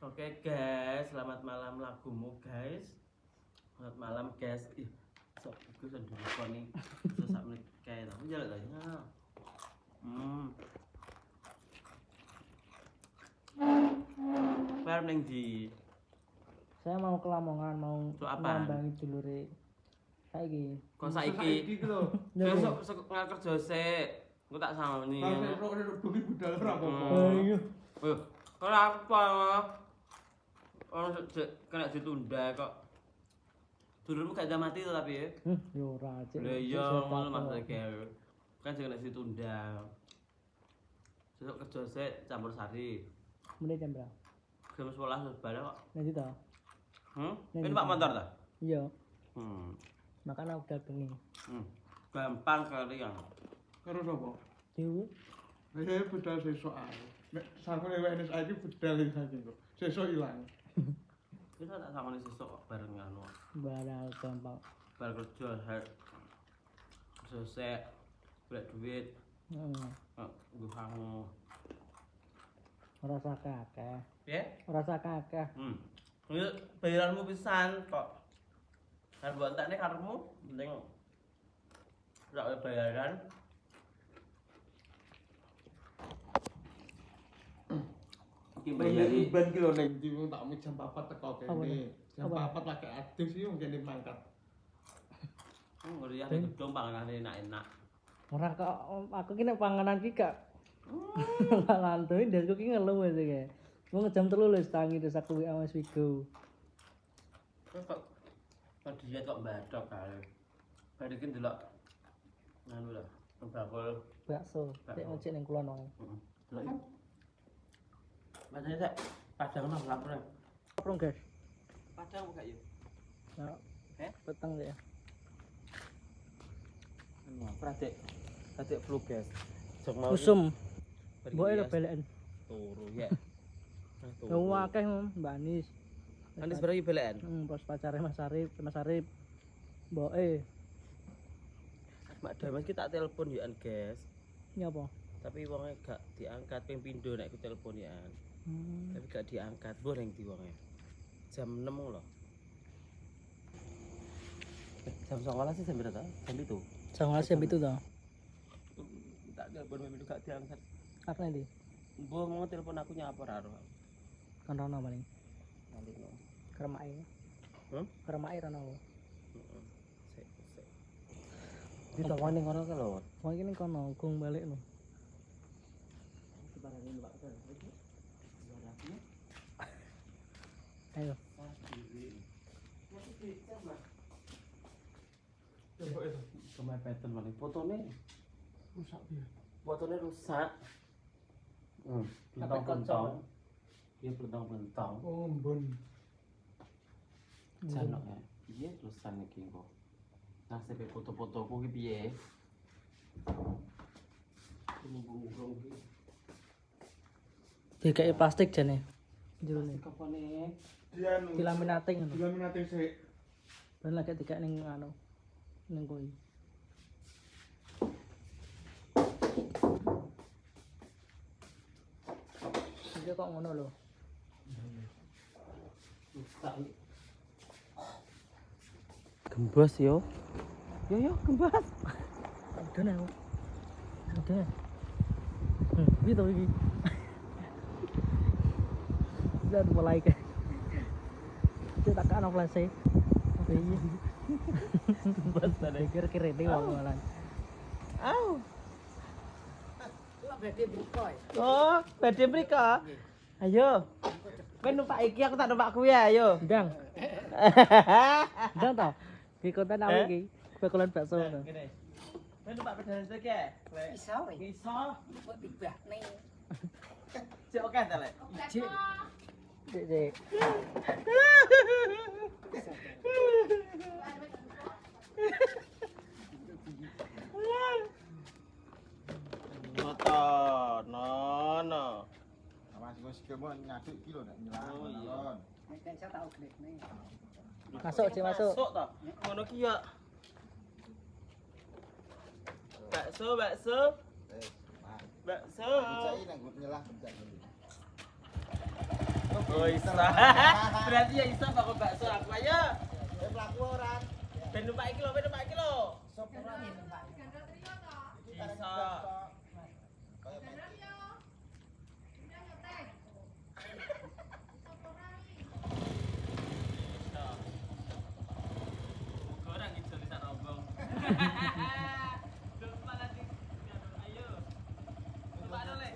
Oke guys, selamat malam lagumu guys. Selamat malam guys. Ih, sok iku sendiri kok nih. Susah menit kayak tapi jalan aja. Bareng neng di. Saya mau ke Lamongan, mau Apaan? nambangi dulure. Saiki. Kok saiki lho. sok kerja sik. Engko tak sangoni. Bengi budal ora apa-apa. Ayo. Kenapa? Orang kena ditunda kok. Dulurmu gak ada mati tuh tapi ya. Yo ora cek. Lah iya ngono maksudnya. Kan jangan ditunda. Sesuk kerja sik campur sari. Menit jam berapa? Jam 11 wis balik kok. Nanti toh. Ini Pak motor ta? Iya. Hmm. Makanya udah bengi. Gampang kali yang. Karo sapa? Dewe. Ayo budal sesuk ae. Nek sakune wene saiki budal saiki kok. Sesuk ilang. Kita tak sangoni sesuk kok bareng anu. Badal gampang. Bar kerja sik. Golek duit. Nggo kamu. Ora usah kakeh. Piye? Ora usah kakeh. Ini bayaranmu pisan kok. Kan buat entekne karepmu penting ora oleh bayaran. Iki bayari Ben ki lho ning ndi tak mu jam 4 teko Apa kene. Jam Apa? 4 lagi adus iki mungkin mangkat. ngeriah nek gedung panganane enak-enak. Ora kok aku ki nek panganan ki gak ngantui dan aku ki ngeluh wis iki. Mau jam 3 lho tangi terus aku WA Mas Wigo. Kok diet kok badok kae. Bar iki ndelok anu lho, bakul. Bakso. Cek ngecek ning kulon wae. Delok iki. Macane sik padang nang lapor. Prong guys. Padang gak yo? Nah, Eh? peteng ya. Anu pratik flu guys. Jok mau Usum. Mboke lho beleken. turu ya. Wong akeh Mbak Anis. Anis berarti belekan. Pas pacare Mas Arif, Mboke. Mak Damas ki tak telepon ya guys. Nyapa? Tapi wonge gak diangkat ping pindho nek ku telepon ya. Tapi gak diangkat. Mbok ning ndi wonge? Jam 6 lho. Jam 11 sih jam berapa? Jam itu. Jangan jam itu toh. Tak telepon memang gak diangkat. Apa nanti? Mbok mau telepon aku nyapa ora ro. Kan rono paling. Nanti no. Keremake. Keremake rono. Sik. Ditawani ngono ka lho. Wong iki ning kono gung balik lho. Sebarane Mbak Ter. Ayo. Coba itu. Kemepeten maning fotone Rusak piye? fotone rusak. Bentang-bentang. Iya bentang-bentang. Oh, mbon. Janok ya. Piye terusan iki kok. Nasib foto-fotoku ki piye? Mumpung-mumpung iki. Dikei plastik jane. Jerone. Kapane? Dia Dilaminating ngono. dilaminating sik. Ben lagi dikek ning anu. Ning kuwi. Iki kok ngono lho. Rusak iki. Gembos yo. Yo gembos. Udah aku. Udah. Iki to iki. Dan mulai ke. Itu tak kan flash e. Iya. Gembos tadi. Kira-kira ini ngomong-ngomong. Au. Oh, badhe mriko. Ayo. Kowe numpak iki aku tak numpak kuwi ayo. Ndang. Ndang to. Di konten aku iki. Bakalan bakso ngono. Ngene. Kowe numpak pedalan iki ya? Iso weh. Iso. Kok dibahne. Cek oke ta lek. Ijik. Dik. Motor, no. Awas gue sikil mau nyaduk iki lho nek nyelang. Oh, iya. Alon. Mungkin saya tahu gede Masuk, Cik, masuk. Masuk ta. Ngono ki ya. Bakso. Eh, nah. Bakso. Percaya nang gue nyelang percaya. Oh iso. Berarti ya iso bakal bakso aku ayo. Mlaku ora. Ben numpak iki lho, ben numpak iki lho. Sop ora. Iso. Gorang itu bisa rombong. Ayo. Numpak dulu, Le.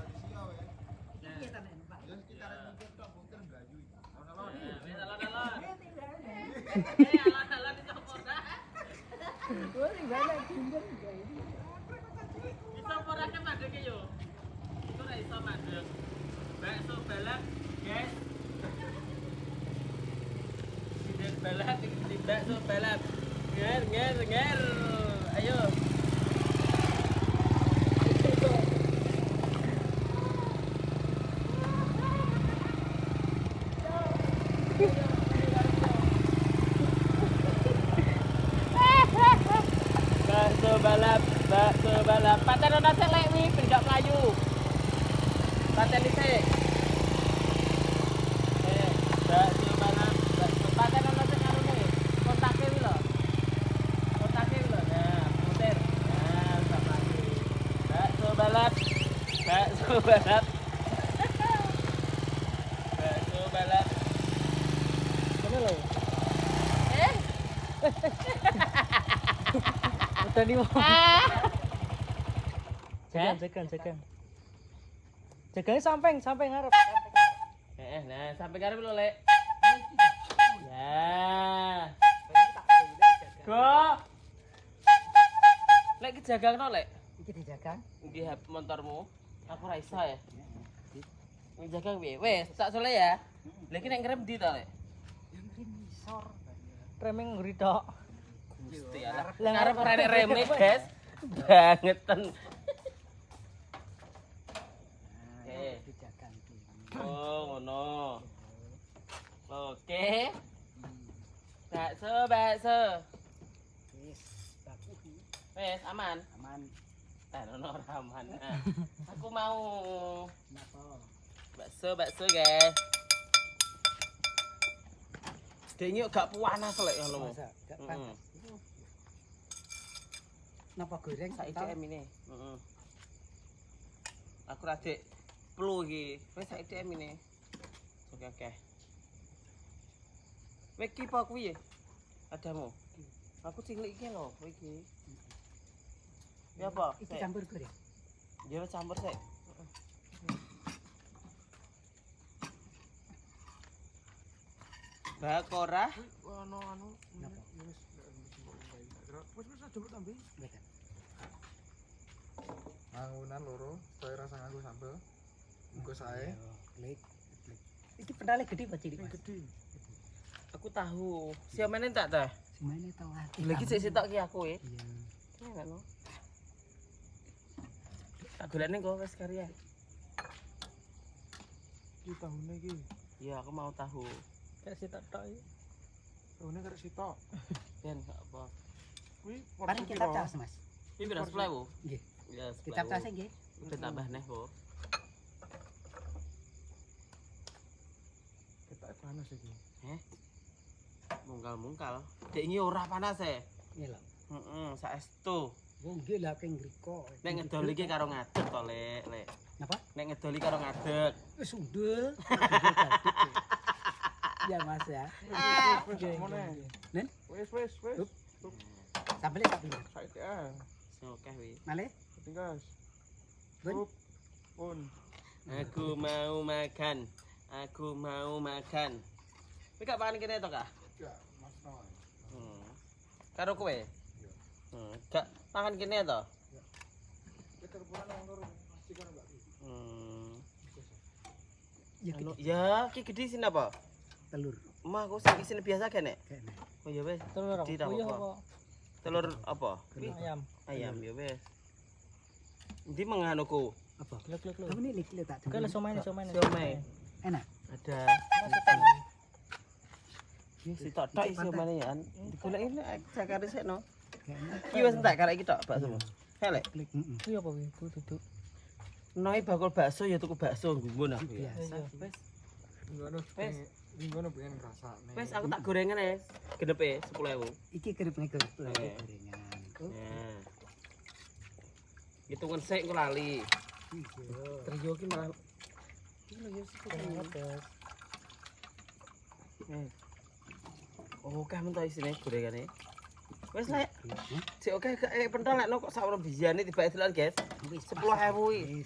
Iya ta nek Pak. Ya sekitaran mungkin tok mungkin Melayu. Alon-alon. Wis alon-alon. Iya tidak. Alon-alon itu ora. Oh, sing balik gendeng gawe. Iso ora kan madeg yo. Iku ora iso madeg. Bakso balap, guys. Sinden balap iki bakso balap. Nger. Ayo. Bakso balap. Paten ana sik lek wi ben gak mlayu. Paten dhisik. Bakso balap. Paten ana sik karone. Kontake wi lho. Kontake wi lho. Nah, muter. Nah, sak mlayu. Bakso balap. Bakso balap. Bakso balap. Kene lho. Udah nih mau. Jagan. Jaganya sampai ngarep. Nah, sampai ngarep lho, Lek. Ya. Go. Lek dijagangno, Lek. Iki dijagang. Iki motormu. Aku ora iso ya. Ini jagang piye? Wes, tak sole ya. Lha iki nek ngrem ndi to, Lek? Yang rim isor. Remeng nguri tok. Gusti Allah. Ngarep ora nek reme, guys. Bangeten. Dijagang iki. Oh, ngono. Oke. Bakso. Wis, bagus. Wes, aman. Aman. Ono ora aman. Nah, aku mau Napa? bakso, guys. Dene gak panas lek ngono. Masa gak panas. Napa goreng Saiki tau? DM ini. Heeh. Aku ra dik plu iki. Wis saiki DM ini. Oke. Weki apa kuwi ya? Adamu. Aku cilik iki lho, kowe iki. Ya apa? Iki campur goreng. Ya campur sik. Bakora. Anu. Napa? Wis coba tambahin. Mboten. Mangunan loro, saya rasa nganggo sambel. Engko sae. Klik. Iki pedale gede apa cilik, Mas? Gede. Aku tahu. Siamene tak teh? Semene tau ati. Lagi sik sitok ki aku e. Iya. Enak lho. Tak golekne kok wis karya. Iki tahune iki. Iya, aku mau tahu. Kayak sitok tok iki. Tahune karek sitok. Ben gak apa. Kuwi Paling kita cas, Mas. Iki beras 10.000. Nggih. Ya, Kita cas nggih. Udah tambah neh kok. Ketake panas iki. Mungkal-mungkal. Dek iki ora panas e. Iya lho. Heeh, saestu. Wong nggih lah keng ngriko. Nek ngedol iki karo ngadeg to, Lek. Napa? Nek ngedol iki karo ngadeg. Wis sundul. Ya Mas ya. Nen? Wis. Sambelnya tak pindah. Saiki ah. Sing akeh wi. Malih? Tinggas. Bun. Pun. Aku mau makan. Kowe gak pangan kene to, Kak? Ya, Mas Noah. Karo kowe? Gak pangan kene to? Kita rebutan nang loro. Pasti kan enggak. Ya Anu, gede. ya, ki gede sini apa? Telur. Mah aku sing isine biasa kene. Kene. Oh ya wis. Telur apa? Gede ta Puyuh apa? apa? Telur apa? Ayam. Ayam ya wis. Ndi menganuku? Apa? Lek. Kamu ini lek tak Kan somai. Siomay. Enak. Ada. Si tok tok isi omane ya. Digoleki nek jakare sik no. Iki wis entek karek iki tok bakso. Helek. Klik. Kuwi apa kuwi? Ku duduk. Noi bakul bakso ya tuku bakso nggumun aku ya. Biasa. Wis. Ngono pengen ngrasakne. Wes aku tak gorengan ya. Genepe 10.000. Iki keripne gorengan. Oke. Gorengan. Nah. Hitungan sik engko lali. Trio ki malah iki lho ya Oh, kan mentok isine gorengane. Wes lek. Sik oke kayak pentol lek kok sak bijane tiba edelan, guys. 10.000 iki.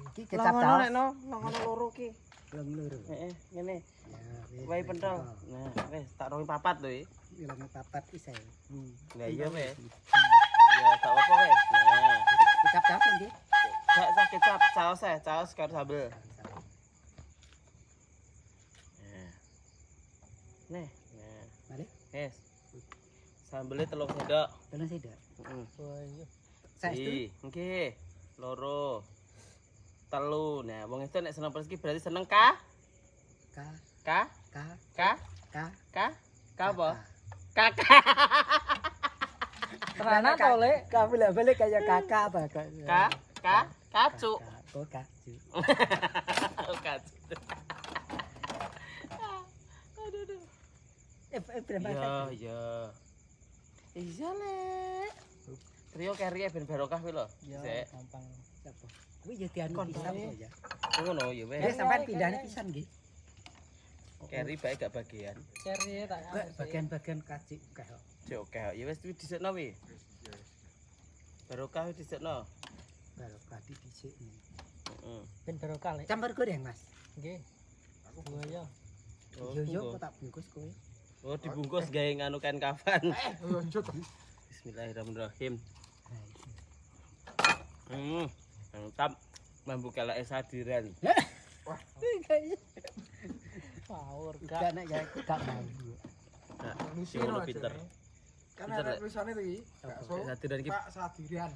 Iki kecap Lah taos. ngono loro ki. Long loro. Heeh, ngene. Ya, Wae pentol. Nah, wes tak rongi papat lho iki. Ilang papat isa. Lah iya wes. Ya tak apa wes. Nah, Kecap taos iki. gak usah kecap, caos karo sambel. Nah. Nah. Balik. Wes. Sambelnya 3 sendok. Tolong sida. Heeh. Wah, iya. Saestu. Nggih. Loro. 3. Nah, wong itu nek seneng perski berarti seneng ka? Ka Ka? ka Ka? ka Ka? Ka apa? Kakak. Tenanan to, Lek. Ka balik kayak kakak apa kak? Kacu. Oh kacu. Kacu. Berapa? Iya. Iya, Lek. Trio carry ben barokah kuwi lho. Ya, Sik. gampang. Siapa? Kuwi ya dianu pisan kok ya. Ngono ya wes. Ya sampean pindahne pisan nggih. Carry bae gak bagian. Carry tak Kok bagian-bagian kacik kok. Cek oke, ya wis kuwi dhisikno wi. Barokah wis dhisikno. Baru kadi dhisik. Heeh. ben barokah, Lek. Campur goreng, Mas. Nggih. Dua ya. Oh, Yo yo bungkus. kok tak bungkus kowe. Oh, dibungkus gawe nganu kain kafan. Lanjut. Bismillahirrahmanirrahim. Mantap. Mambu keleke sadiran. Power Gak gak. nek ya gak mau. Nah, Nusi ngono no pinter. Kan Pinter, ada Lek. tulisannya tuh iki. Bakso. Sadiran iki Pak Sadiran.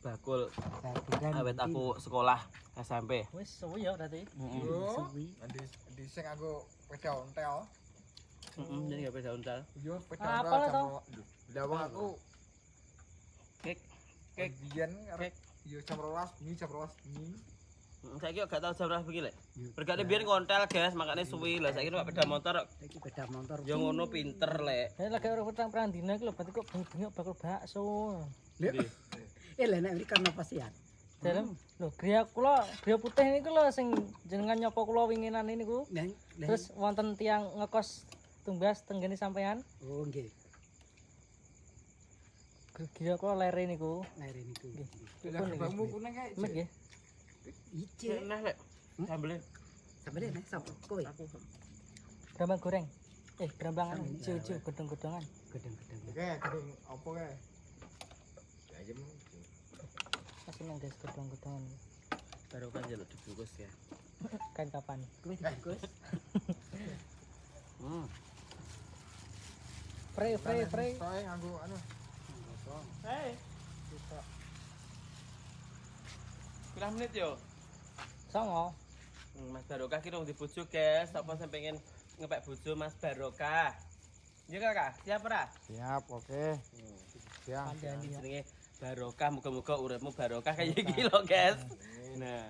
bakul Sadiran. awet aku sekolah SMP. Wis suwi ya berarti. Heeh. Yo. Suwi. Di sing aku peda ontel. Heeh, jadi gak beda untal. Yo peda Ah, ontel apa jam. toh? Lah wong aku Kek. biyen Kek. yo jam 12 bengi jam 12 bengi. Saiki kok gak tau jam berapa iki, Lek. Berkane biyen kontel, guys, makane suwi. Lah saiki nek beda motor Iki beda motor. ya ngono pinter, Lek. Ya lagi ora perang dina iki lho berarti kok bengi-bengi bakul bakso. Lah nek mriki kan apa sih ya? Dalam lho griya kula, griya putih niku lho sing jenengan nyapa kula winginan niku. Neng. Terus wonten tiyang ngekos tumbas tenggene sampean. Oh nggih. Griya kula lere niku. Lere niku. Lah bangmu kuning kae. Mek nggih. Ice. Nah, Lek. Sambelnya Sampai nek sapa? Kowe. Brambang goreng. Brambangan ijo-ijo godhong-godhongan. Gedeng-gedeng. Oke, gedung apa kae? Ayam. Kasih nang guys godhong-godhongan. barokah jaluk dibungkus ya. Kain kapan? Kowe dibungkus. Pre. Soe nganggo anu. Hei. Pirang menit yo? Songo. Mas Barokah ki rong dibojo, guys. Sapa sing pengen ngepek bojo Mas Barokah? Iya Kakak, siap ora? Siap, oke. Siap. Kandhani ya. Jenenge Barokah, muga-muga uripmu barokah kayak iki lho, guys. Nah.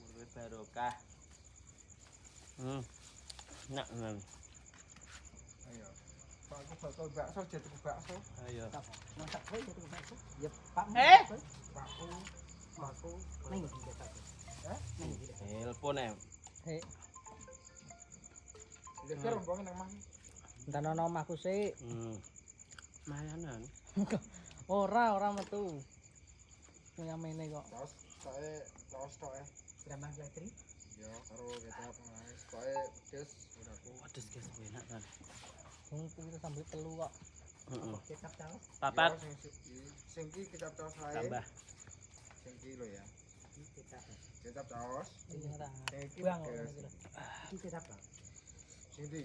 Urip barokah. Nak, Ayo. Pak aku bakal bakso jadi bakso. ayo. Masak kowe ya bakso. Ya Pak. Bakso. Neng iki bakso. Neng iki. Telepon em. Hei, Leker mbong nang mang. entan ana omahku sik. Mayanan. Ora metu. Nyamene kok. Tos toke. Brambang letri. Ya karo kecap mas. Toke pedes uraku. Pedes, guys, enak kan. Wong kuwi sambel telu kok. Kecap tahu. Papat Sing iki kecap tos lae. tambah. Sing iki lho ya. Kecap. Kecap tos. Iki ora. Sing iki Buang kok. pedes. Iki kecap tahu. Sing iki.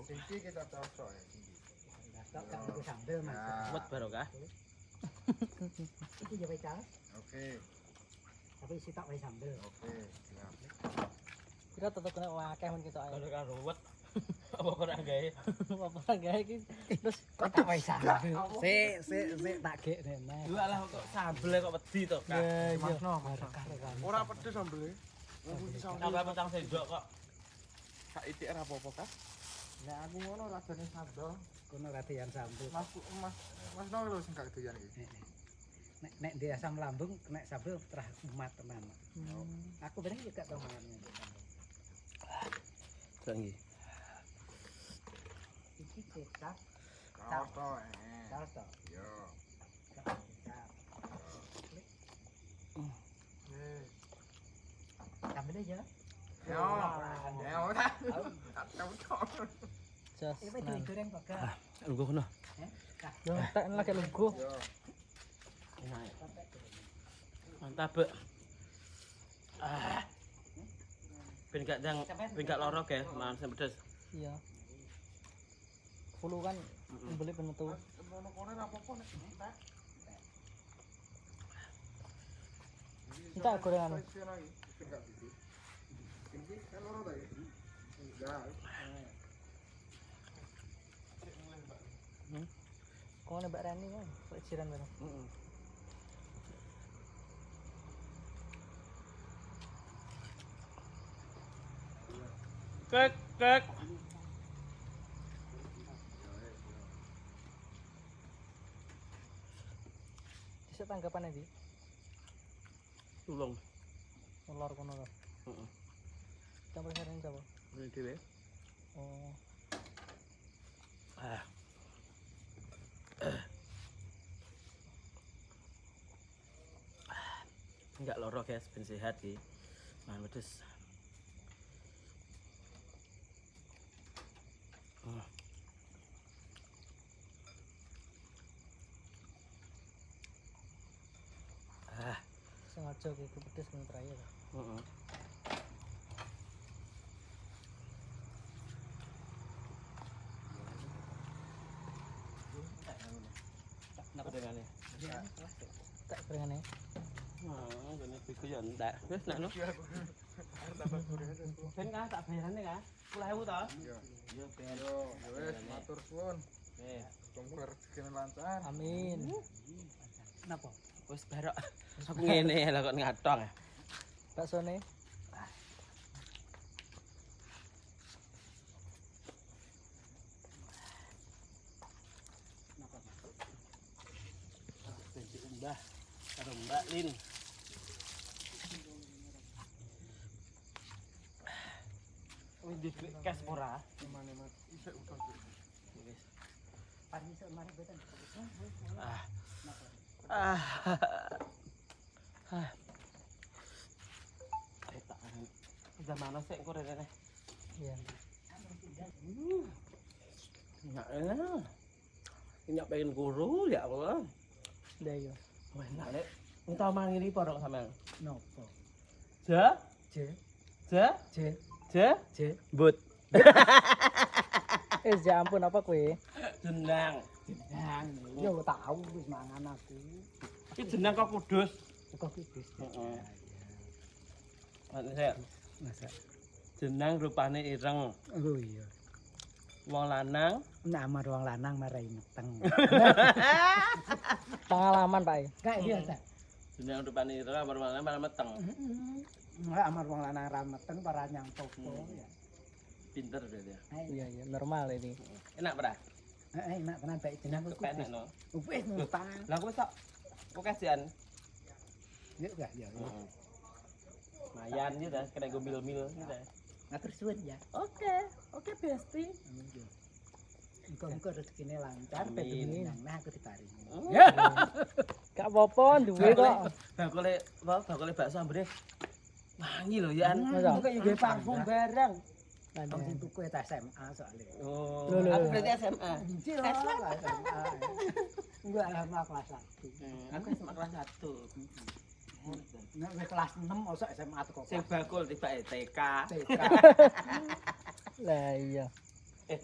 Sing iki kecap tos toke. Tok kan nggo sambel Mas. Buat Barokah. Iki ya wae tahu. Oke. Tapi isi tok wae sambel. Oke. Siap. Kira tetep kena akeh men kita ae. Barokah ruwet. Apa ora gawe? Apa gawe iki terus Kok tak wae sambel. Sik tak gek Mas. Dua lah kok sambel kok wedi to, Kak. Ya iya. Mas no, Mas. Barokah. Ora pedes sambele. Tambah petang sendok kok. Sak itik ora apa-apa kah? Nek aku ngono rajane sambel. Kono latihan sambel. Mas no lho sing gak doyan iki. Nek di asam lambung kena sambel terah umat tenan. Aku bener juga tau mangan. Lagi. Iki kecap, Kaos to. kaos to. Yo. Sambel aja. Yo. Yo ta. Tahu tok. Jos. Ini digoreng pakai. Lugu kono. Yo tak lagi lugu. Yo. Enak. Mantap, Bek. Ben gak loro ge, mangan sing pedes. Iya. Fulu kan beli penutup. Ngono kene ora apa-apa nek entek. Entar gorengan. Ini kan loro ta iki? Enggak. Kau nih Mbak Rani kan, pelajaran mana? Kek. Bisa tanggapan nanti? Tulung. Lor kono lor. Heeh. Campur sering coba. Ini dhewe. Oh. Enggak loro guys, ben sehat iki. Mangan pedes. Sengaja kayak pedes nih terakhir. Heeh. Napa dengane? Tak keringannya. Jane biku yo ndak. Wis nek no. Ben ka tak bayarane ka? 10.000 to? Yo. Yo ben. Yo, wis matur suwun. Muga rezekine lancar. Amin. Napa? Wis barok. Aku ngene lah kok ngatong. Bakso nih. Benci Mbah karo Mbak Lin. Wis di cash ora? Gimana Mas? Isih utang. Wis. Paling iso mari boten. Tak udah mana sih kok rene? Iya. Enak enak. Ini pengen guru ya Allah. Dah yo. Enak nek. Ini tau mangan iki porok sampean. Napa? Ja? Je, Ja? je, Ja? je. But. Ya ampun apa kue? Jenang. Jenang. Yo tahu wis mangan aku. Iki jenang kok kudus. Kok kudus. Heeh. Mana saya? Masa. Jenang rupane ireng. Oh iya. Wong lanang Nek amar wong lanang marai meteng. Pengalaman Pak. Kayak iya ta. jenang rupane ireng amar wong lanang malah meteng. Nek amar wong lanang ra meteng para nyang popo ya. Pinter berarti ya. Iya iya normal ini. Enak ora? Enak tenan baik jenang kok. Kepenek no. Wis numpang. Lah kowe sok kok kasihan. Yo gak ya. Mayan gitu dah, kena go mil-mil gitu dah. Ngatur suwun ya. Oke Besti. Engko rezekine lancar, Amin. peduli nang aku diparingi. Gak apa-apa duwe kok. Bakule bakso ambene. Wangi lho ya. Masa? Kok yo gawe parfum barang. Wong sing tuku eta SMA soalnya. Oh, Lho, lho, aku lho. berarti SMA. SMA. Enggak SMA kelas 1. Aku SMA kelas 1. Nek wis kelas 6 mosok SMA teko. Sing bakul tibake TK. Lah iya.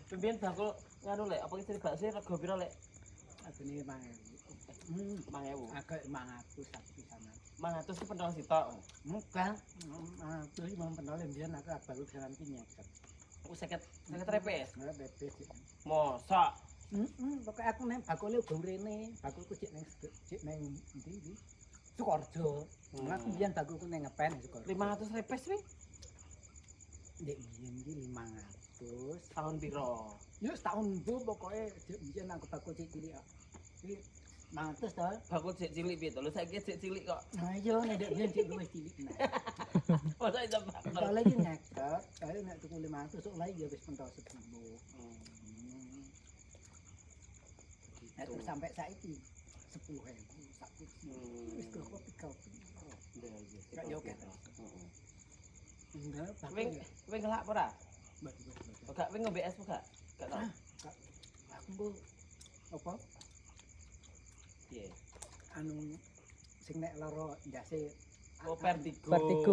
Pimpinan bakul nganu lek, apa iki bakso rego piro lek? Adine 5.000. 5.000. Agak 500 satu pisanan. 500 ki pentol sitok. Muga, terus mau penoleh mbiyen aku baru jalan ki nyeket. Aku 50 repes. Ora bebas. Mosok. Pokoke aku nek bakule uga rene, bakulku cek ning endi iki. Sukoharjo. Aku biyen baguku ning ngepen Sukoharjo. 500 repes wih. Ndek biyen iki 500. Tahun piro? Yo setahun bu pokoknya biyen aku baku cilik kok. Iki 500 to. Aku cek cilik piye to? Lho saiki cek cilik kok. Nah iya nek ndek biyen cik luwih cilik nah. Masa iso bakal. Soale iki ngeket, kaya nek tuku 500 sok lagi ya wis pentok 10. Nek terus sampai saiki 10.000 sak kursi. Wis kok kopi. Kak yo ket. Enggak, Kowe ngelak apa ora? Oh, gak kowe ngombe es gak? Gak tau. Aku bu apa? Piye? Anu sing nek lara ndase Oh, Vertigo.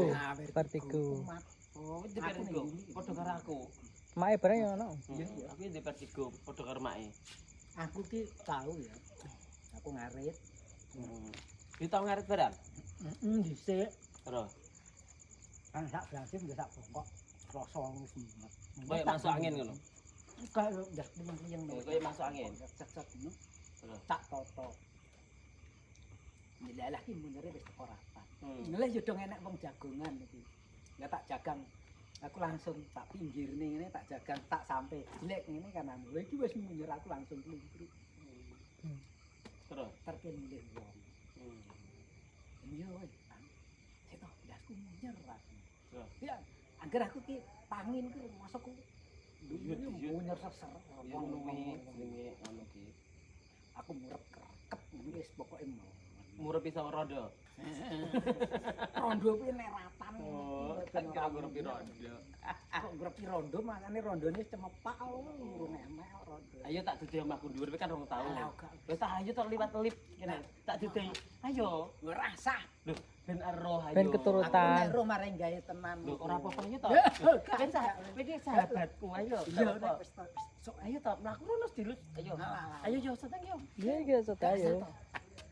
Nah, Vertigo. Kumat. Oh, di Aku Vertigo. ning gini. Padha karo aku. Mae bareng ya ono. Iya, aku di Vertigo padha karo mae. Aku ki tahu ya. Aku ngarit. Di tau ngarit barang? Dhisik Terus. kan sak berasif ya sak pokok rasa wis mumet. Kayak masuk angin ngono. Kayak udah yang Kayak masuk angin. Cek ngono. Terus. Tak toto. Nelalah ki munere wis teko rapat. Hmm. Nelalah yo dong enak wong jagongan iki. Ya tak jagang. Aku langsung tak pinggir nih, ini tak jagang, tak sampai jelek ini karena mulai iki wis munyer aku langsung klumpuk. Terus. Terken milih wong. Iya wis. Seto ndasku munyer aku. Terus. Ya, agar aku ki pangin ku masukku. Munyer seser. Wong luwe jenenge anu ki. Aku murep kereket wis pokoke mau. Murep iso rondo. Rondo kuwi nek ratan. Oh, kan kira murep rondo. Kok grepi rondo makane rondone cemepak urung emek rondo. Ayo tak dudu omahku dhuwur kan 2 tahun. Alah, gak. Wis tak ayo tok liwat lip kene. Tak dudu. Ayo. Ora sah. Lho, ben eroh ayo. Ben Aku keturutan. nek roh mareng gawe tenan. Lho, ora apa-apa ayo tok. Gak Ben iki sahabatku ayo. Iya Gak apa-apa. nek wis Sok ayo tok mlaku rono dilus. Ayo. Ayo yo seteng yo. Iya iki sot ayo.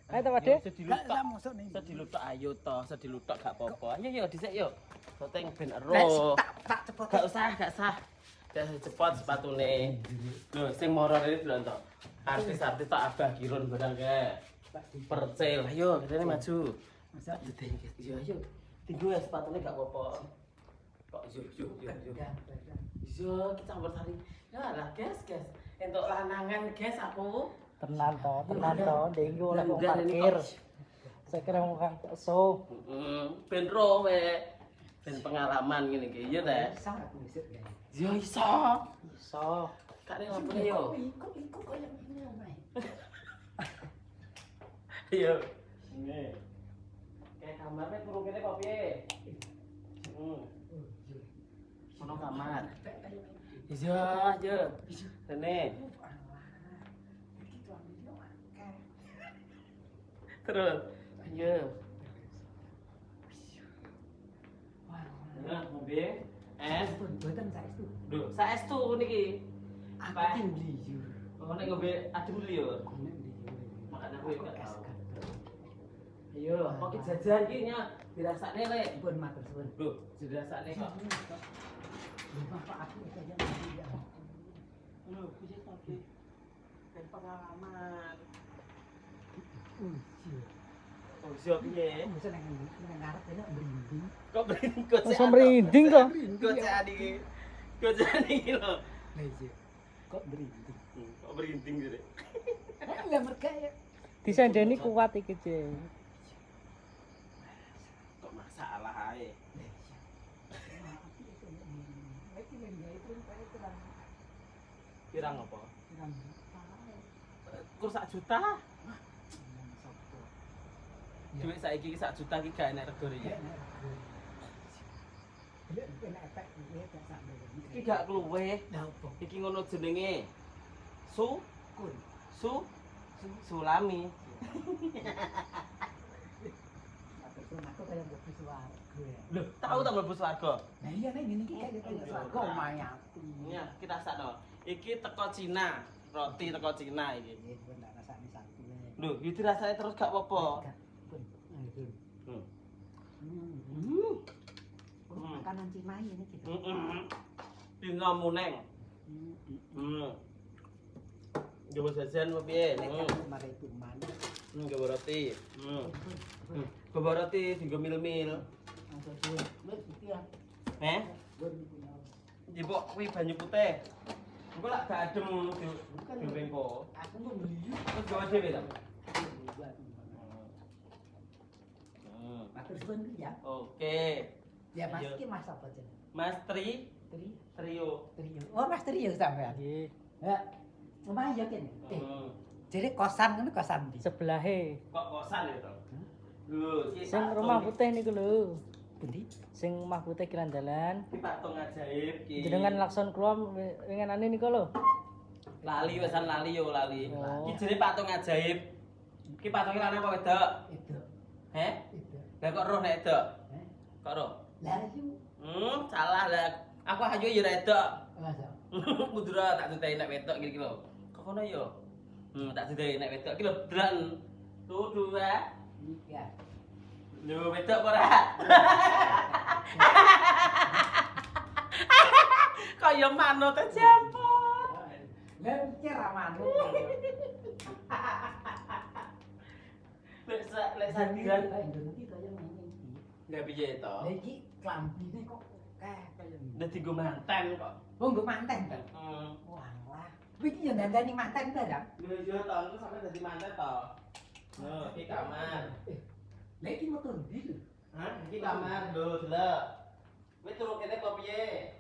Ayo ta Pak Dik. Sediluk gak tok. mosok ning. Sediluk tok ayo tok, sediluk tok gak apa-apa. Ayo yo dhisik yo. Seteng ben Nek eroh. tak cepet. Gak usah. Gak cepot sepatune. Lho, sing moro rene delon tok. Artis-artis tok Abah Kirun barang kae. Percil, ayo kene maju. Masa Iya, ayo. Tinggu ya sepatune gak apa-apa. Kok yo. Iya, kita bersari. Ya lah, guys. Entuk lanangan, guys, aku. Tenan to, ndek oleh wong Langgar ini parkir. kok. Saya kira wong kang bakso. Ben ro we. Ben pengalaman ngene iki, iya ta? sah aku wis gawe. Yo iso. Iso. Kak ning opo yo? Iku koyo ngene omae. Iya. Ini. Kayak kamarnya kurung kene kok piye? Sono kamar. Iya. Rene. Terus. Iya. Nah, ngombe es. Mboten saestu. Lho, saestu niki. Aku ki ngliur. Oh, nek ngombe adem liur. Makane aku gak tau. Ayo, kok ki jajan iki nya dirasakne lek. Pun matur suwun. Lho, dirasakne kok. Bapak aku kaya ngene ya. Lho, piye to ki? Ben pengalaman. Oh, siap piye? Mesti nang ngarep enak merinding. Kok berinding Langsung merinding to. Gocean iki. Gocean iki lho. Lah iya. Kok merinding? Kok berinding jare. Lah mereka ya. Disendeni kuat iki, Cek. Kok masalah ae. Pirang apa? Kur 1 juta? Duit saiki iki 1 juta iki gak enak regane ya. Iki gak kluwe. Iki ngono jenenge. Sulami. Aku kayak mlebu swarga ya. Lho, tahu ta mlebu swarga? Nah iya nek ngene iki kayak swarga omahe aku. Ya, kita sakno. Iki teko Cina, roti teko Cina iki. Nggih, pun tak rasani satu le. Lho, iki dirasake terus gak apa-apa. Pun. Ayo, Pun. Hmm. Makanan Cina ini gitu. Dina muneng. Coba jajan apa piye? Mari tuman. Gawa roti. Gawa roti dienggo mil-mil. Jebok kuwi banyu putih. Engko lak gak adem diwengko. Aku mau beli. Terus gawa dhewe ta? Matur suwun ya. Oke. Ya Mas iki Mas apa jeneng? Mas Trio. Trio. Oh Mas Trio sampean. Nggih. Ya. Omah ya kene. Jadi kosan ngono kosan ndi? Sebelahe. Kok kosan ya to? Lho, iki Sing rumah putih niku lho. Pundi? Sing omah putih kiran dalan. Iki patung ajaib iki. Jenengan lakson kula winginane niku lho. Lali wesan lali yo lali. Oh. Iki jenenge patung ajaib. Iki patunge lanang apa wedok? Itu. Heh? Itu. Lah kok roh nek wedok? Heh. Kok roh? Lah iki Salah lah. Aku ayu ya wedok. masa. Mudra tak tutei nek wedok iki lho. Kok ngono yo? Tak tutei nek wedok iki lho, dran. Tuh dua. Ya. Lho wedok apa ora? Kaya manut siapa? Lah iki ra manut. Lek sandiran. Indonesia kaya ngene iki. Lah piye to? Lah iki klambine kok kaya ngene. Dadi go manten kok. Oh, nggo manten ta? Heeh. Walah. Kuwi iki yo ndandani manten barang. Lho iya to, engko sampe dadi manten to. Lho, iki kamar. Lah iki motor ndi lho? Hah? Iki kamar lho, delok. Kowe turu kene kok piye?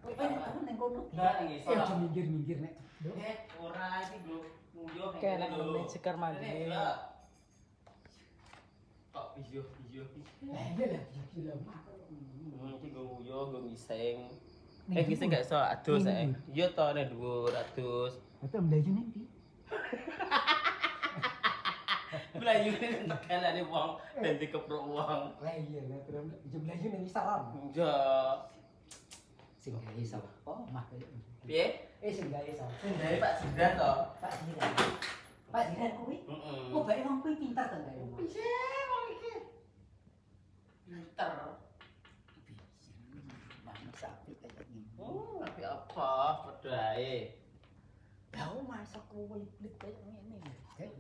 Kowe aku ning kono. Lah ning Eh, isor. aja minggir-minggir nek. Ora iki lho, nguyuh ning Kayak kene lho. nek sekar mandi. Kene, delok. Kok piyo. Lah iya lah, iki lho. Iki go nguyuh, go ngising. Ngising gak iso adus ae. Iya to nek dhuwur adus. Betul mlayu ning ndi? Melayu tegalane wong ben dikepruk wong. Lah iya lah, terus mlayu ning isaran. Enggak. Sing gawe sapa? Omah kaya. Piye? Sing gawe sapa? Sendiri Pak Jidan to. Pak Jiran. Pak Jiran kuwi? Heeh. Oh, bae wong kuwi pinter to gawe omah. Piye wong iki? Pinter. Mana sapi kaya ngene. Oh, tapi apa? Padha ae. Lah masak kulit kaya ngene.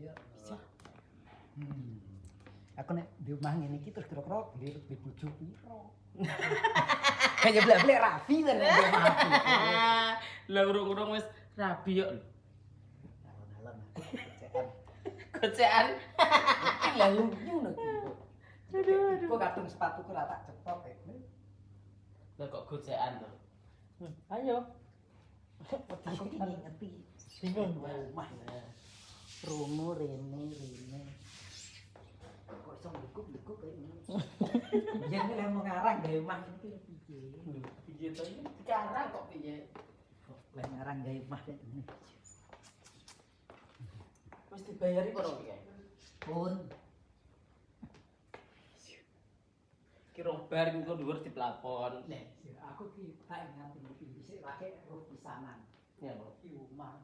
Ya bisa. Aku nek di omah ngene iki terus kira-kira di bojo piro? Kayak blek-blek rapi kan di omah aku. Lah urung-urung wis rabi kok. Alon-alon. Gocekan. Lah yo ngono iki. Aduh. Kok kadung sepatuku ra tak cetok kayak. Lah kok gocekan to? Ayo. Aku iki ngerti. Bingung. Omah. Rungu rene. Kok iso lekuk-lekuk kayak ngene. Yen nek mau ngarang gawe omah iki piye? Piye to iki? Sekarang kok piye? Kok lek ngarang gawe omah kayak ngene. Wis dibayari kok iki? Pun Ki rong bar iki kok dhuwur diplafon. lek aku ki tak nganti iki dhisik pakai roh pisanan. Ya kok. Ki omah.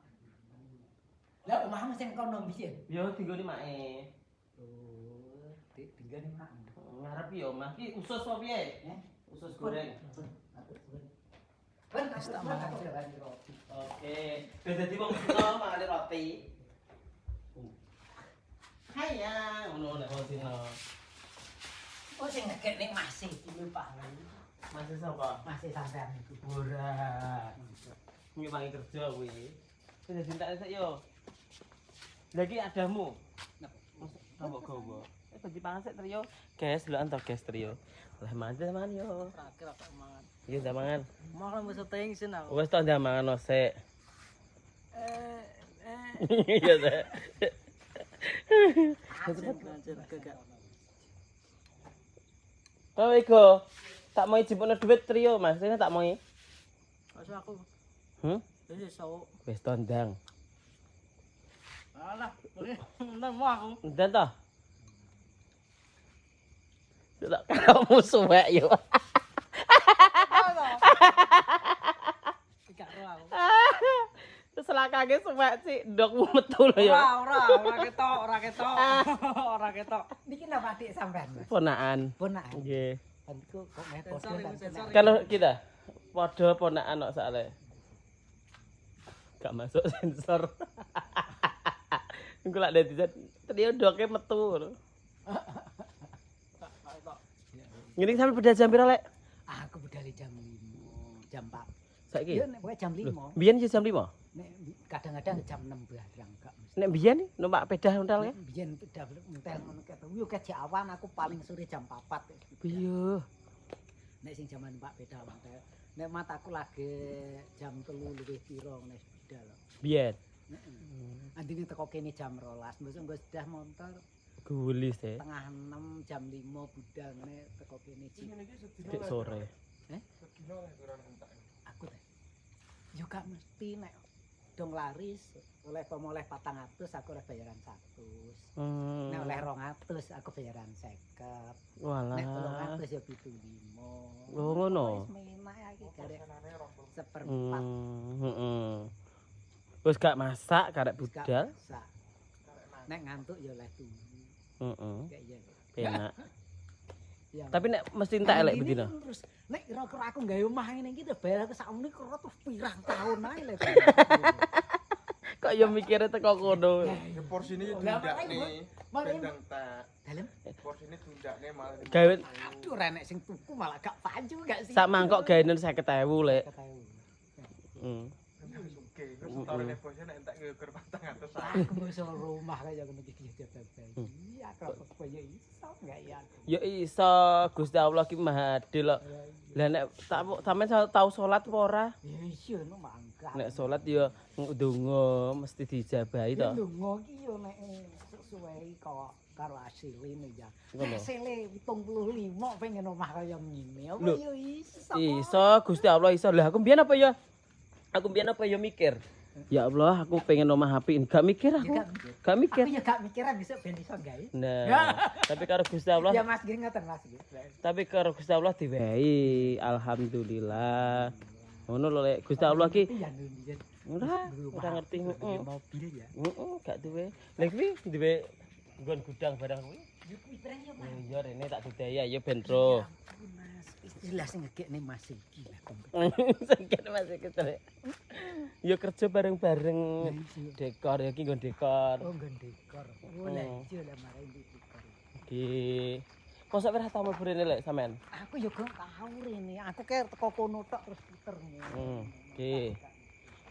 Lah omahmu sing kono mbiyen. Yo dinggone mae. Oh, tinggal ning mak. Ngarep yo omah ki usus apa piye? Usus goreng. Kan customer aku lagi roti. Oke, wis dadi wong Cina mangan roti. Haya, ngono nek wong Cina. Oh sing ngekek ning masih iki lho Pak. Masih sapa? Masih sampean iku. Ora. Ngi wangi kerja kuwi. Wis dadi entek sik yo. Lah iki adamu. Tambok gowo. Bagi pangan sik trio. Guys, delokan to guys trio. Lah mangan yo. Terakhir apa mangan? Iya ndamangan. Mau wis teng sin aku. Wis to ndamangan no sik. Iya ta. Anjir gagak. Oh iku. Tak mau jipukno duit trio, Mas. Ini tak mau. Masuk aku. Wis iso. Wis to ndang. Alah, nang mau aku. Ndan to. Tidak kamu suwek yo. Gak ro aku. Terus lakake suwek sih, ndokmu metu lho yo. Ora ketok. Ora ketok. Niki napa adik sampean? Ponakan. Ponakan. Nggih. Iku kok meh Sensor, podo sensor. Kalau kita padha ponakan kok sakle. Gak masuk sensor. Engko lak dadi triodoke metu lho. Ngene sampe beda jam pira, Lek? Aku budal jam 5, jam 4. Saiki? Ya nek pokoke jam 5. Biyen ya jam 5. Nek kadang-kadang jam 6 barang gak mesti. Nek biyen numpak sepeda ontel ya? Biyen pedal entel ngono keto. Yo kejak awan aku paling sore jam 4. Iya. Nek sing jaman Pak beda entel. Nek mataku lagi jam 3 luwih pira nek bedal. Biyen. Heeh. Andine teko kene jam 12, mesti nggo sedah motor Gulis teh. setengah 6 jam 5 budal ngene teko kene Ci. Dik sore. Sedina lek ora entek. Aku teh. Yo gak mesti nek dong laris oleh pemoleh 400 aku oleh bayaran 100. Nek oleh 200 aku bayaran 50. Walah. Nek 300 ya 75. Oh ngono. Wis menak iki garek seperempat. Heeh. Wis gak masak karek Wis gak budal. masak. Nek ngantuk ya oleh turu. Heeh. Kayak iya. Enak. Ya. Tapi nek mesti entek elek bedino. Terus nek kira-kira aku gawe omah ngene iki bayar aku sakmene kira terus pirang tahun ae lek. Kok yo mikire teko kono. Ya porsine yo Lah, tundak makanya nih. makanya- Bendang tak. Dalem. Porsine tundakne malah. Gawe Aduh renek sing tuku malah gak pacu gak sih. sak mangkok gaenen 50.000, Lek. Ketahu. Hmm. Oke, terus setorene bosnya nek entek yo gur 400. Aku iso rumah kaya ngono iki ya bae. Iya aku koyo iso enggak ya. Ya iso Gusti Allah ki Maha Adil kok. Lah nek sampean tau salat apa ora? Ya iya no mangga. Nek salat ya ndonga mesti dijabahi to. Lunga iki yo nek sesuai kok karo asline ya. Ngono. Asile 75 pengen omah kaya ngene. Apa Lho, yo iso. Iso Gusti Allah iso. Lah aku mbiyen apa ya? Aku mbiyen apa ya mikir. Ya Allah, aku pengen omah apik. Gak mikir aku. Gak mikir. Aku ya gak mikir besok ben iso gawe. Nah, tapi karo Gusti Allah, Ya Mas Giri ngoten Mas. tapi karo Gusti Allah diwehi. Alhamdulillah. Ngono lho Lek. Gusti Allah ki Ya nunjuk. ora ngerti. Heeh. Mobil ya. Heeh, gak duwe. Lha kuwi duwe nggon gudang barang kuwi. Yo kuwi tren yo Mas. Ya rene tak dudaya ya ben ro. Mas, jelas ngekekne Mas iki lah kompet. Sakit masih kesel. Ya kerja bareng-bareng dekor ya ki nggon dekor. Oh nggon dekor. Oh lah iya lah marahin di dekor. Iki. Mosok ora tau mlebu rene Lek sampean. Aku yo gak tau rene. Aku kek teko kono tok terus puter. Oke.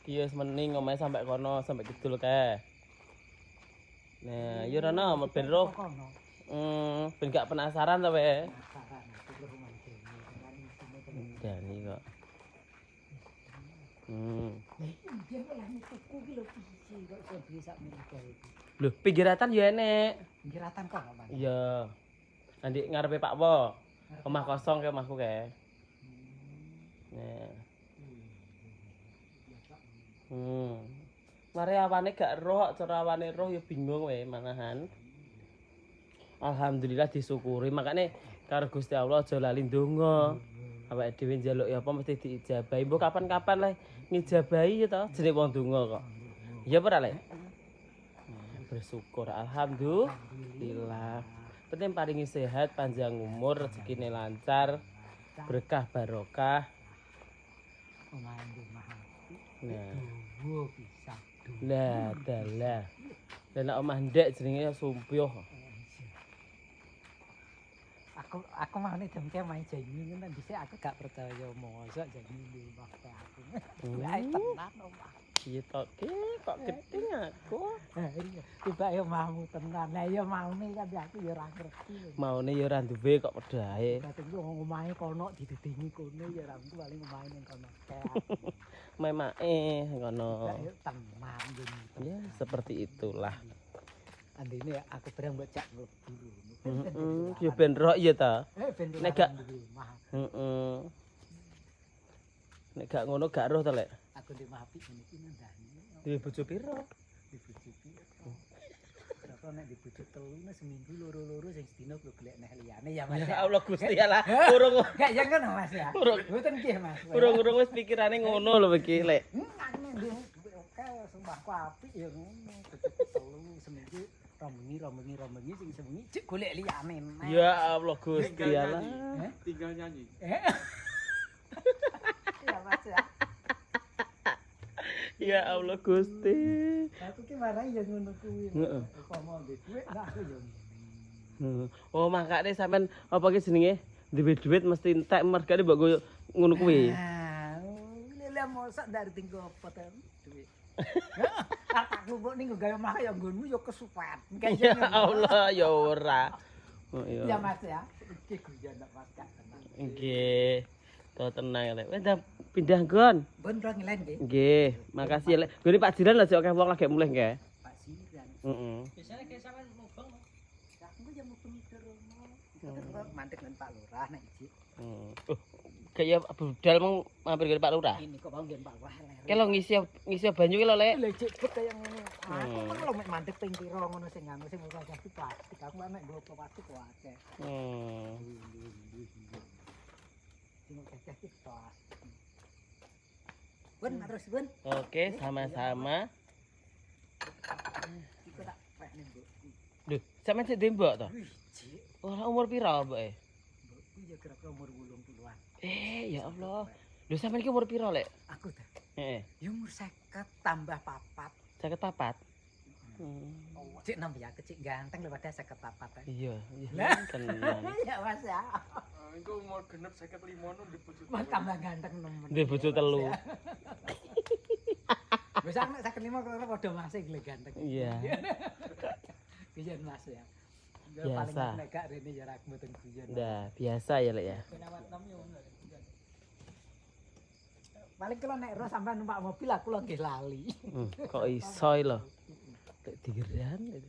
Iki wis mending omahe sampe kono sampe kidul kae. Nah, yo rono ben ro. Kono. Ben gak penasaran to wae. Penasaran aku ke rumah dhewe. Dani kok. Dia kok lah tuku ki lho piye kok iso duwe sak menika iki. Lho, pinggiratan yo enek. Pinggiratan kono Mas. Iya. Nanti ngarepe Pak Wo. Omah kosong ke omahku kae. Nah. Mare awane gak roh, cara awane roh ya bingung wae manahan. Alhamdulillah disyukuri, makane karo Gusti Allah aja lali ndonga. Awake dhewe njaluk ya apa mesti diijabahi. Mbok kapan-kapan lah ngijabahi ya to, jenenge wong donga kok. Iya ora, Lek? Bersyukur alhamdulillah. Penting paringi sehat, panjang umur, rezekine lancar, berkah barokah. Omahe omah. Nah, Duwo bisa. lah dalah. Lah nek omah ndek jenenge sumpyuh. Aku mau nih jam main janji ngono dhisik aku gak percaya mosok janji di waktu aku. Wae tenan omah. Iya tok kok gedeng aku. Iya, tiba yo mahmu tenan. Lah yo maune kan aku yo ora ngerti. Maune ya ora duwe kok pedahe. Dadi yo omahe kono didedengi kono ya ora mung paling omahe ning kono. Memake ngono. Yo tenan ngene. Ya, seperti itulah. Andine aku bareng mbok cak mlebu. Ya ben roh ya ta. Ben Nek gak- Nek gak ngono gak roh to, Lek. aku di mapi ngene iki nandani. Duwe bojo piro? Dibujuki. Berapa nek dibujuk telu seminggu loro-loro sing sedina kok golek neh liyane ya Mas. Ya Allah Gusti Allah. Urung Gak ya ngono Mas ya. Urung. Mboten nggih Mas. urung wis pikirane ngono lho iki, Lek. Aku ndek oke sumpahku apik ya ngono. Dibujuk telu seminggu rombengi sing sewengi cek golek liyane. Ya Allah Gusti Allah. Tinggal nyanyi. Ya Mas ya. Ya Allah Gusti. Aku ki marai ya ngono kuwi. Heeh. Apa mau duit nah aku ya. Oh, makane sampean apa ki jenenge? Duwe duit mesti entek mergane mbok koyo ngono kuwi. Nah, lha mosok dari tinggo apa ta duit. Aku kok ning gawe mah ya nggonmu ya kesupen. Ya Allah, ya ora. Oh Ya iya. Mas ya. Iki guyon nak Mas Kak tenang. Nggih. To tenang lek. Wis dah pindah nggon. Bon ro ngelen nggih. Nggih, makasih lek. Gone Pak Jiran lho akeh wong lagi mulih nggih. Pak Siran. Heeh. Biasanya kayak sampean mubeng. Aku ya mau mikir rono. Kita mantek dengan Pak Lurah nek iki. Kayak budal mong mampir ke Pak Lurah. Ini kok bang gen Pak Wah ler. Ki lo ngisi banyu ki lho lek. Lha cek bet kaya ngene. Aku kan lho mek mandek ping pira ngono sing nganu sing ora plastik plastik. Aku mek nggo plastik kok akeh. Sing kecek iki plastik. Bun, terus bun. Oke, sama-sama. Iku tak pek ning mbok. Duh, sampean sik dembok to? Wih, cek. Ora umur pira mboke? Mbokku ya kira-kira umur 80-an. Ya Allah. Lho sampean ki umur pira lek? Aku ta. Heeh. Ya umur 50 tambah 4. 54. Cek nom ya kecik ganteng daripada 54. Iya, Lah. tenan. Ya Mas ya. Iku umur genep 55 nu di bojo. Mas tambah ganteng nemen. Duwe bojo telu. Wis aku nek 55 kok padha Mas e ganteng. Iya. Guyon Mas ya. Ya Biasa. paling nek gak rene ya ra mboten guyon. Dah, biasa ya lek ya. Penawat nom yo. Paling kalau nek ro sampean numpak mobil aku lho nggih lali. Kok iso lho. Lek digeran gitu.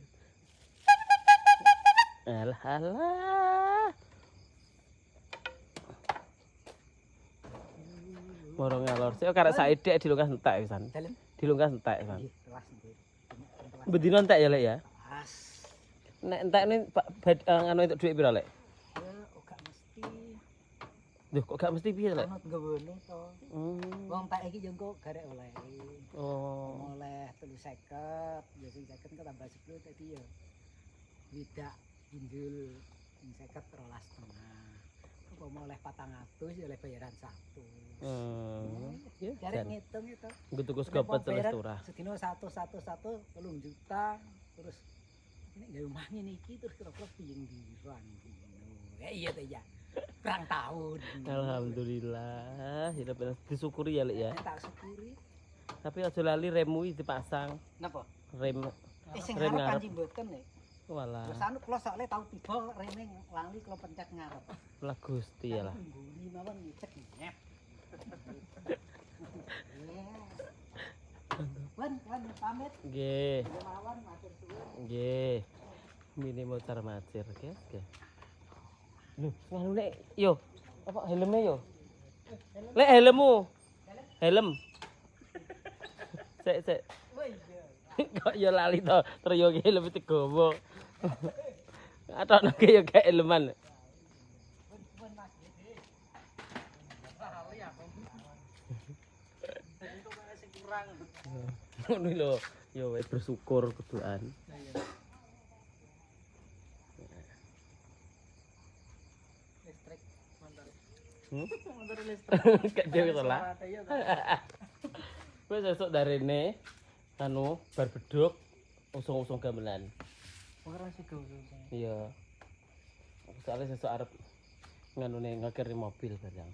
Alah alah. Moro ngalor sik karek saedek dilungkas entek pisan. Dalem. Dilungkas entek pisan. Nggih, telas nggih. Bedino entek ya lek ya. Pas. Nek entek ini anu entuk dhuwit pira lek? Ya gak mesti Duh, kok gak mesti piye lek? ana nggone to. Wong tak iki yo engko garek oleh. Oh. Oleh 350, ya sing 50 kok tambah 10 tadi ya. Widak injul sing 50 13,5. Apa mau oleh 400 ya oleh bayaran 1. Ya, Jarek jan. ngitung itu. Nggo tuku skopet terus ora. Sedino 1 juta terus nek gawe omah ngene iki terus kira-kira piye ndirang dino. Ya iya to ya. Kurang tahun. Alhamdulillah, hidup enak. Disyukuri ya lek ya. Tak syukuri. Tapi aja lali remmu dipasang. Napa? Rem Sing Rem ngarep ngarep. kanji mboten nek. walah. Terus anu kula soalnya tau tiba rene lali kula pencet ngarep. Lah Gusti ya lah. Ngguni mawon ngecek nyep. Wan pamit. Nggih, Mawon matur suwun. nggih. Mini motor macir, guys. Lho, nganu nek yo. Apa helmnya yo? Lek helmmu. Helm. Sik. Kok yo lali to, terus yo helm digowo. Atokno ke yo gak helman. Ngono lho, yo wis bersyukur kuduan. Listrik. Motor. Hmm? Motor listrik. Gak dhewe to lah. Ada ya. Wis esuk darene anu bar beduk usung-usung gamelan. Ora sih go. Iya. Soalnya sesuk arep nganune ngakiri mobil barang.